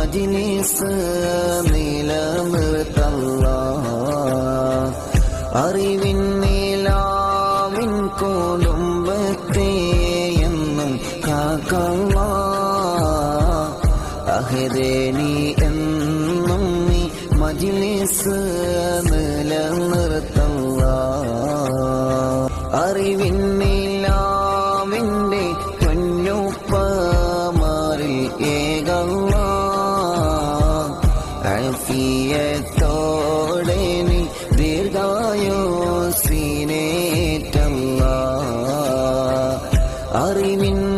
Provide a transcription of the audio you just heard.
മജ്‌ലിസ് നിലനിർത്തല്ലാ. അറിവിൻ നിലാവിൻ കുടുംബത്തെ എന്നും കാക്കല്ലാ. അഹദേ നീ എന്നും നീ മജ്‌ലിസ് നിലനിർത്തല്ലാ. അറിവിൻ നിലാവിന്റെ പൊന്നുപ്പമാരിൽ ഏകല്ലാ. ആഫിയത്തോടെ നീ ദീർഘായുസ്സിനേറ്റല്ലാ. അറിവിൻ